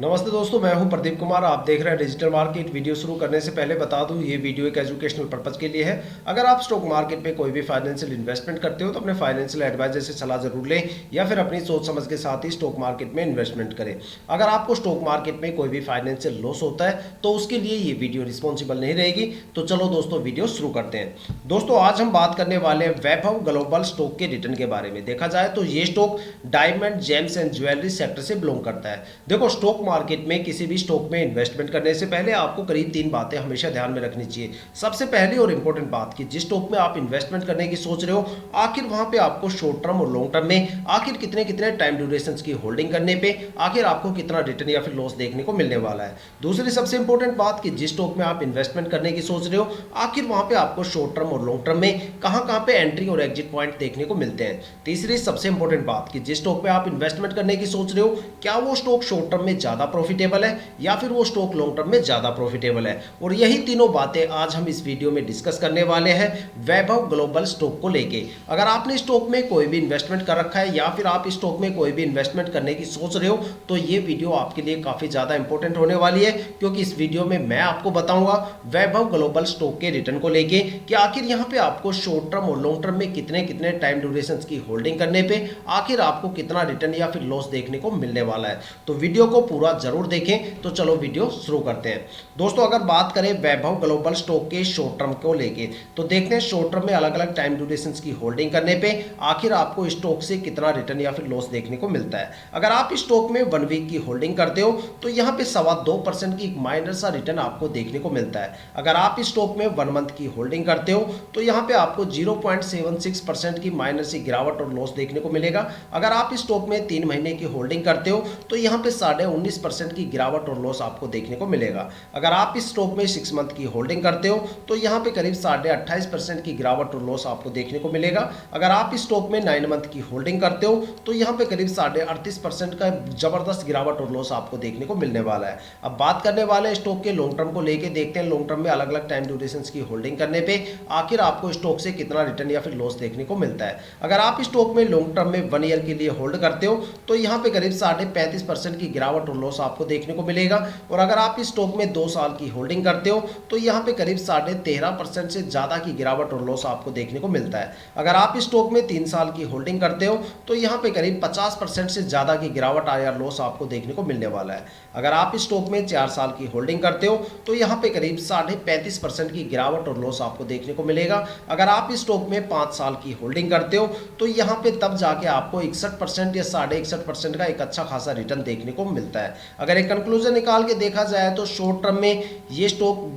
नमस्ते दोस्तों, मैं हूं प्रदीप कुमार। आप देख रहे हैं डिजिटल मार्केट। वीडियो शुरू करने से पहले बता दूं, ये वीडियो एक एजुकेशनल पर्पज के लिए है। अगर आप स्टॉक मार्केट में कोई भी फाइनेंशियल इन्वेस्टमेंट करते हो तो अपने फाइनेंशियल एडवाइजर से सलाह जरूर लें या फिर अपनी सोच समझ के साथ ही स्टॉक मार्केट में इन्वेस्टमेंट करें। अगर आपको स्टॉक मार्केट में कोई भी फाइनेंशियल लॉस होता है तो उसके लिए ये वीडियो रिस्पॉन्सिबल नहीं रहेगी। तो चलो दोस्तों, वीडियो शुरू करते हैं। दोस्तों, आज हम बात करने वाले हैं वैभव ग्लोबल स्टॉक के रिटर्न के बारे में। देखा जाए तो ये stock diamond, James and jewellery sector से बिलोंग करता है। देखो, स्टॉक मार्केट में किसी भी स्टॉक में इन्वेस्टमेंट करने से पहले आपको करीब 3 बातें हमेशा ध्यान में रखनी चाहिए। सबसे पहली और इंपॉर्टेंट बात कि जिस स्टॉक में आप इन्वेस्टमेंट करने की सोच रहे हो, आखिर वहां पे आपको शॉर्ट टर्म और लॉन्ग टर्म में आखिर कितने कितने टाइम ड्यूरेशन की होल्डिंग करने पे आखिर आपको कितना रिटर्न या फिर लॉस देखने को मिलने वाला है। दूसरी सबसे इंपॉर्टेंट बात कि जिस स्टॉक में आप इन्वेस्टमेंट करने की सोच रहे हो, आखिर वहां पे आपको शॉर्ट टर्म और लॉन्ग टर्म में कहां पे एंट्री और एग्जिट पॉइंट देखने को मिलते हैं। तीसरी सबसे इंपॉर्टेंट बात कि जिस स्टॉक में आप इन्वेस्टमेंट करने की सोच रहे हो, क्या वो स्टॉक शॉर्ट टर्म में ज्यादा प्रॉफिटेबल है या फिर वो स्टॉक लॉन्ग टर्म में ज्यादा प्रॉफिटेबल है। और यही तीनों बातें आज हम इस वीडियो में डिस्कस करने वाले हैं वैभव ग्लोबल स्टॉक को लेके। अगर आपने स्टॉक में कोई भी इन्वेस्टमेंट कर रखा है या फिर आप इस स्टॉक में कोई भी इन्वेस्टमेंट करने की सोच रहे हो तो ये वीडियो आपके लिए काफी ज्यादा इंपॉर्टेंट होने वाली है, क्योंकि इस वीडियो में मैं आपको बताऊंगा वैभव ग्लोबल स्टॉक के रिटर्न को लेके कि आखिर यहाँ पे आपको शॉर्ट टर्म और लॉन्ग टर्म में कितने कितने टाइम ड्यूरेशन की होल्डिंग करने पे आखिर आपको कितना रिटर्न या फिर लॉस देखने को मिलने वाला है। तो वीडियो को पूरा जरूर देखें। तो चलो वीडियो शुरू करते हैं। दोस्तों, अगर बात करें वैभव ग्लोबल स्टॉक के शॉर्ट टर्म को लेके तो देखते हैं शॉर्ट टर्म में अलग अलग टाइम ड्यूरेशन की होल्डिंग करने पे आखिर आपको स्टॉक से कितना रिटर्न या फिर लॉस देखने को मिलता है। अगर आप स्टॉक में 1 वीक की होल्डिंग करते हो तो यहाँ पे 2.25% की माइनर सा रिटर्न आपको देखने को मिलता है। अगर आप स्टॉक में 1 मंथ की होल्डिंग करते हो तो यहाँ पे आपको 0.76% की माइनर सी गिरावट और लॉस देखने को मिलेगा। अगर आप स्टॉक में 3 महीने की होल्डिंग करते हो तो यहाँ पे 19.5% की गिरावट और लॉस आपको देखने को मिलेगा। अगर आप इस स्टॉक में 6 मंथ की होल्डिंग करते हो तो यहाँ पे करीब 28.5% की गिरावट और लॉस आपको देखने को मिलेगा। अगर आप इस स्टॉक में 9 मंथ की होल्डिंग करते हो तो यहाँ पे करीब 38.5% का जबरदस्त गिरावट और लॉस आपको देखने को मिलने वाला है। अब बात करने वाले स्टॉक के लॉन्ग टर्म को लेके देखते हैं लॉन्ग टर्म में अलग अलग टाइम ड्यूरेशन की होल्डिंग करने पे आखिर आपको स्टॉक से कितना रिटर्न या फिर लॉस देखने को मिलता है। अगर आप स्टॉक में लॉन्ग टर्म में 1 ईयर के लिए होल्ड करते हो तो यहाँ पे करीब 35.5% की गिरावट और लॉस आपको देखने को मिलेगा। और अगर आप इस स्टॉक में 2 साल की होल्डिंग करते हो तो यहाँ पे करीब 13.5% से ज्यादा की गिरावट और लॉस आपको देखने को मिलता है। अगर आप इस स्टॉक में 3 साल की होल्डिंग करते हो तो यहाँ पे करीब 50% से ज्यादा की गिरावट या लॉस आपको देखने को मिलने वाला है। अगर आप इस स्टॉक में 4 साल की होल्डिंग करते हो तो यहाँ पे करीब 35.5% की गिरावट और लॉस आपको देखने को मिलेगा। अगर आप इस स्टॉक में 5 साल की होल्डिंग करते हो तो यहाँ पे तब जाके आपको 61% या 61.5% का एक अच्छा खासा रिटर्न देखने को मिलता है। अगर एक कंक्लूजन निकाल के देखा जाए तो शॉर्ट टर्म में ये स्टॉक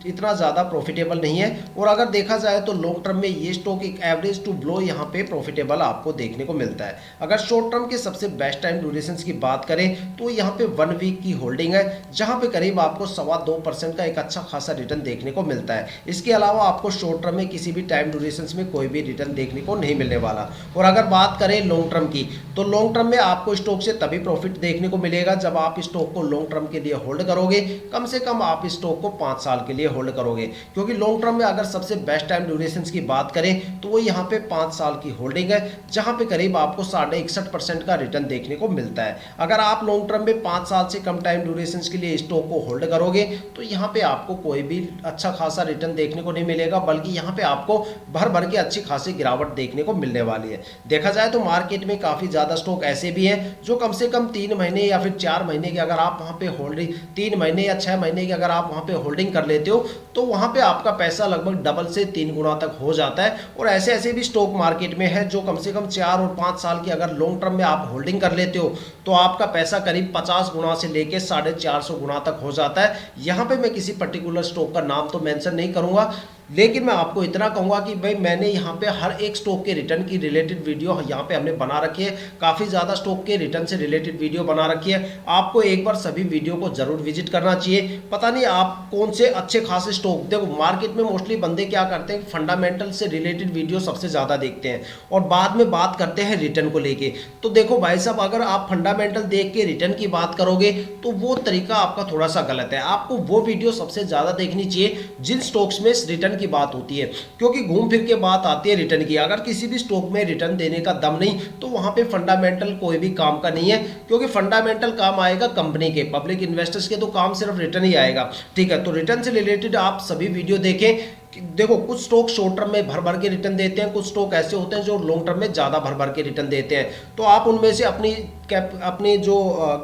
इतना ज़्यादा प्रॉफिटेबल नहीं है, और अगर देखा जाए तो लॉन्ग टर्म में ये स्टॉक एक एवरेज टू बिलो यहाँ पे प्रॉफिटेबल आपको देखने को मिलता है। अगर शॉर्ट टर्म के सबसे बेस्ट टाइम ड्यूरेशन की बात करें तो यहाँ पे 1 वीक की होल्डिंग है, जहाँ पे करीब आपको 2.25% का एक अच्छा खासा रिटर्न देखने को मिलता है। इसके अलावा आपको शॉर्ट टर्म में किसी भी टाइम ड्यूरेशन में कोई भी रिटर्न देखने को नहीं मिलने वाला। और अगर बात करें लॉन्ग टर्म की तो लॉन्ग टर्म में आपको स्टॉक से तभी प्रॉफिट देखने को मिलेगा जब आप स्टॉक को लॉन्ग टर्म के लिए होल्ड करोगे। कम से कम आप स्टॉक को 5 साल के लिए होल्ड करोगे, क्योंकि लॉन्ग टर्म में अगर सबसे बेस्ट टाइम ड्यूरेशन की बात करें तो वो यहाँ पे 5 साल की होल्डिंग है, जहां पे करीब आपको 61.5% का रिटर्न देखने को मिलता है। अगर आप लॉन्ग टर्म में 5 साल से कम टाइम ड्यूरेशन के लिए स्टॉक को होल्ड करोगे तो यहाँ पे आपको कोई भी अच्छा खासा रिटर्न देखने को नहीं मिलेगा, बल्कि यहाँ पे आपको भर भर के अच्छी खासी गिरावट देखने को मिलने वाली है। देखा जाए तो मार्केट में काफी ज्यादा स्टॉक ऐसे भी हैं जो कम से कम 3 महीने या फिर 4 महीने के अगर आप वहां पे होल्डिंग 3 महीने या 6 महीने की अगर आप वहां पे होल्डिंग कर लेते हो तो वहां पे आपका पैसा लगभग डबल से 3 गुना तक हो जाता है। और ऐसे ऐसे भी स्टॉक मार्केट में है जो कम से कम 4 और 5 साल की अगर लॉन्ग टर्म में आप होल्डिंग कर लेते हो तो आपका पैसा करीब 50 गुना से लेके 450 गुना तक हो जाता है। यहाँ पे मैं किसी पर्टिकुलर स्टॉक का नाम तो मेंशन नहीं करूंगा, लेकिन मैं आपको इतना कहूंगा कि भाई मैंने यहाँ पे हर एक स्टॉक के रिटर्न की रिलेटेड वीडियो यहाँ पे हमने बना रखी है। काफ़ी ज़्यादा स्टॉक के रिटर्न से रिलेटेड वीडियो बना रखी है। आपको एक बार सभी वीडियो को जरूर विजिट करना चाहिए। पता नहीं आप कौन से अच्छे खासे स्टॉक, देखो मार्केट में मोस्टली बंदे क्या करते हैं, फंडामेंटल से रिलेटेड वीडियो सबसे ज़्यादा देखते हैं और बाद में बात करते हैं रिटर्न को लेके। तो देखो भाई साहब, अगर आप फंडामेंटल देख के रिटर्न की बात करोगे तो वो तरीका आपका थोड़ा सा गलत है। आपको वो वीडियो सबसे ज़्यादा देखनी चाहिए जिन स्टॉक्स में रिटर्न की बात होती है, क्योंकि घूम फिर के बात आती है रिटर्न की। अगर किसी भी स्टॉक में रिटर्न देने का दम नहीं तो वहां पे फंडामेंटल कोई भी काम का नहीं है, क्योंकि फंडामेंटल काम आएगा कंपनी के, पब्लिक इन्वेस्टर्स के तो काम सिर्फ रिटर्न ही आएगा। ठीक है, तो रिटर्न से रिलेटेड आप सभी वीडियो देखें। देखो, कुछ स्टॉक शॉर्ट टर्म में भर भर के रिटर्न देते हैं, कुछ स्टॉक ऐसे होते हैं जो लॉन्ग टर्म में ज़्यादा भर भर के रिटर्न देते हैं। तो आप उनमें से अपनी जो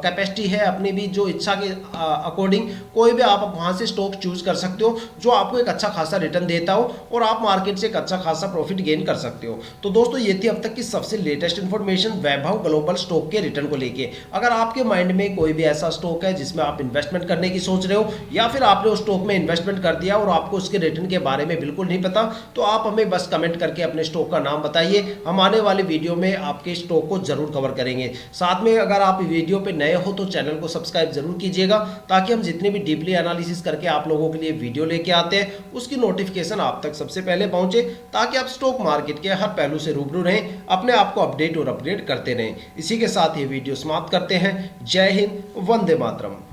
कैपेसिटी है, अपनी भी जो इच्छा के अकॉर्डिंग कोई भी आप वहाँ से स्टॉक चूज कर सकते हो जो आपको एक अच्छा खासा रिटर्न देता हो और आप मार्केट से एक अच्छा खासा प्रॉफिट गेन कर सकते हो। तो दोस्तों, ये थी अब तक की सबसे लेटेस्ट इन्फॉर्मेशन वैभव ग्लोबल स्टॉक के रिटर्न को लेके। अगर आपके माइंड में कोई भी ऐसा स्टॉक है जिसमें आप इन्वेस्टमेंट करने की सोच रहे हो, या फिर आपने उस स्टॉक में इन्वेस्टमेंट कर दिया और आपको उसके रिटर्न के बारे में बिल्कुल नहीं पता, तो आप हमें बस कमेंट करके अपने स्टॉक का नाम बताइए। हम आने वाले वीडियो में आपके स्टॉक को जरूर कवर करेंगे। साथ में अगर आप वीडियो पे नए हो तो चैनल को सब्सक्राइब जरूर कीजिएगा, ताकि हम जितने भी डीपली एनालिसिस करके आप लोगों के लिए वीडियो लेके आते हैं उसकी नोटिफिकेशन आप तक सबसे पहले पहुंचे, ताकि आप स्टॉक मार्केट के हर पहलू से रूबरू रहें, अपने आप को अपडेट और अपग्रेड करते रहें। इसी के साथ ये वीडियो समाप्त करते हैं। जय हिंद, वंदे मातरम।